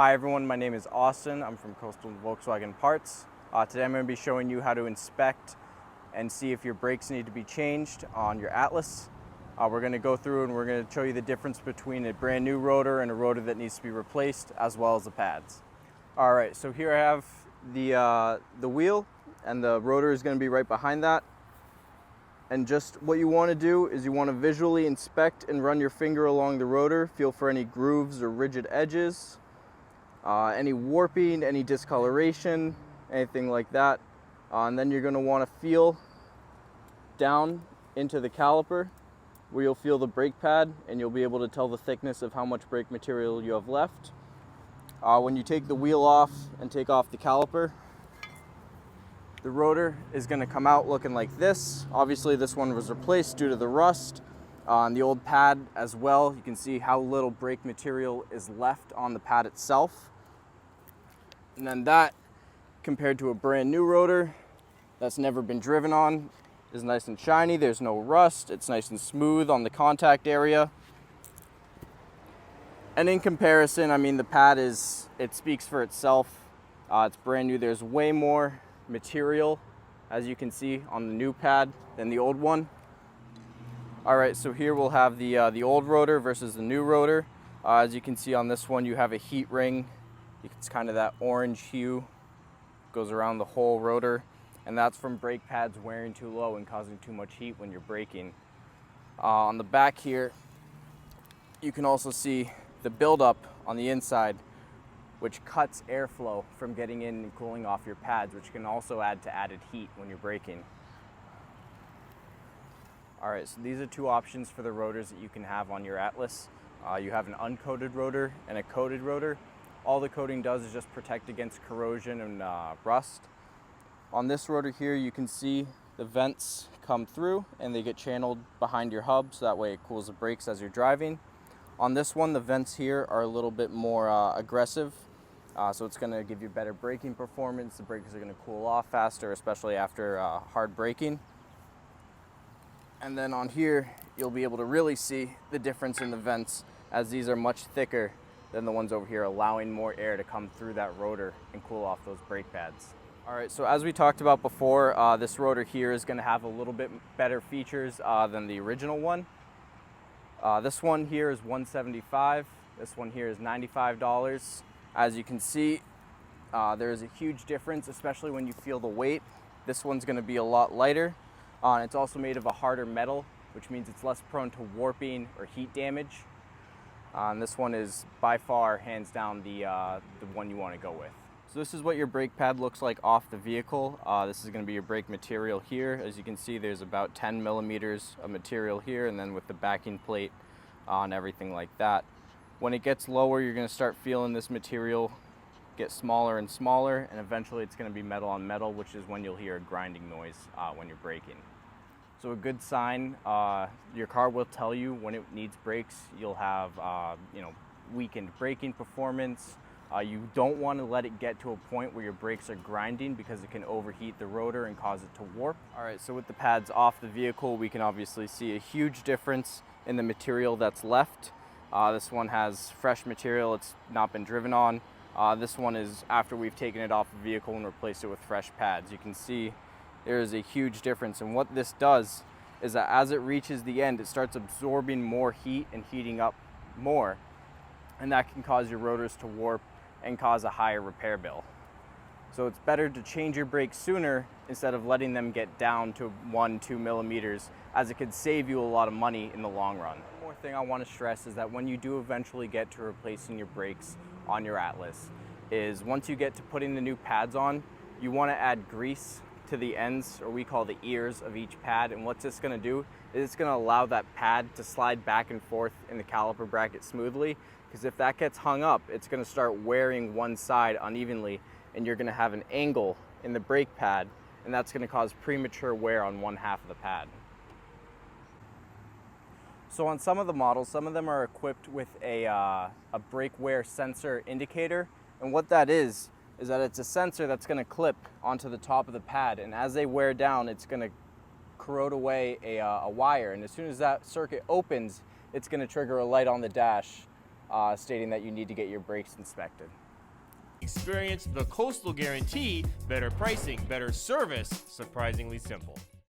Hi everyone, my name is Austin. I'm from Coastal Volkswagen Parts. Today I'm going to be showing you how to inspect and see if your brakes need to be changed on your Atlas. We're going to go through and we're going to show you the difference between a brand new rotor and a rotor that needs to be replaced, as well as the pads. Alright, so here I have the wheel, and the rotor is going to be right behind that. And just what you want to do is you want to visually inspect and run your finger along the rotor, feel for any grooves or rigid edges, any warping, any discoloration, anything like that. And then you're going to want to feel down into the caliper where you'll feel the brake pad, and you'll be able to tell the thickness of how much brake material you have left. When you take the wheel off and take off the caliper, the rotor is going to come out looking like this. Obviously this one was replaced due to the rust. On the old pad as well, you can see how little brake material is left on the pad itself. And then that, compared to a brand new rotor that's never been driven on, is nice and shiny. There's no rust. It's nice and smooth on the contact area. And in comparison, I mean, the pad it speaks for itself. It's brand new. There's way more material, as you can see, on the new pad than the old one. All right, so here we'll have the old rotor versus the new rotor. As you can see on this one, you have a heat ring. It's kind of that orange hue, goes around the whole rotor, and that's from brake pads wearing too low and causing too much heat when you're braking. On the back here, you can also see the buildup on the inside, which cuts airflow from getting in and cooling off your pads, which can also add to added heat when you're braking. All right, so these are two options for the rotors that you can have on your Atlas. You have an uncoated rotor and a coated rotor. All the coating does is just protect against corrosion and rust. On this rotor here, you can see the vents come through and they get channeled behind your hub, so that way it cools the brakes as you're driving. On this one, the vents here are a little bit more aggressive, so it's going to give you better braking performance. The brakes are going to cool off faster, especially after hard braking. And then on here, you'll be able to really see the difference in the vents, as these are much thicker than the ones over here, allowing more air to come through that rotor and cool off those brake pads. All right, so as we talked about before, this rotor here is going to have a little bit better features than the original one. This one here is $175. This one here is $95. As you can see, there is a huge difference, especially when you feel the weight. This one's going to be a lot lighter. It's also made of a harder metal, which means it's less prone to warping or heat damage. And this one is by far, hands down, the one you want to go with. So this is what your brake pad looks like off the vehicle. This is going to be your brake material here. As you can see, there's about 10 millimeters of material here, and then with the backing plate and everything like that. When it gets lower, you're going to start feeling this material get smaller and smaller, and eventually it's going to be metal on metal, which is when you'll hear a grinding noise when you're braking. So a good sign, your car will tell you when it needs brakes. You'll have weakened braking performance. You don't want to let it get to a point where your brakes are grinding, because it can overheat the rotor and cause it to warp. All right, so with the pads off the vehicle, we can obviously see a huge difference in the material that's left. This one has fresh material, it's not been driven on. This one is after we've taken it off the vehicle and replaced it with fresh pads. You can see there is a huge difference, and what this does is that as it reaches the end, it starts absorbing more heat and heating up more, and that can cause your rotors to warp and cause a higher repair bill. So it's better to change your brakes sooner instead of letting them get down to 1-2 millimeters, as it could save you a lot of money in the long run. One more thing I want to stress is that when you do eventually get to replacing your brakes on your Atlas, is once you get to putting the new pads on, you want to add grease to the ends, or we call the ears of each pad. And what this is going to do is it's going to allow that pad to slide back and forth in the caliper bracket smoothly, because if that gets hung up, it's going to start wearing one side unevenly, and you're going to have an angle in the brake pad, and that's going to cause premature wear on one half of the pad. So on some of the models, some of them are equipped with a brake wear sensor indicator, and what that is that it's a sensor that's going to clip onto the top of the pad, and as they wear down, it's going to corrode away a wire, and as soon as that circuit opens, it's going to trigger a light on the dash stating that you need to get your brakes inspected. Experience the Coastal Guarantee, better pricing, better service, surprisingly simple.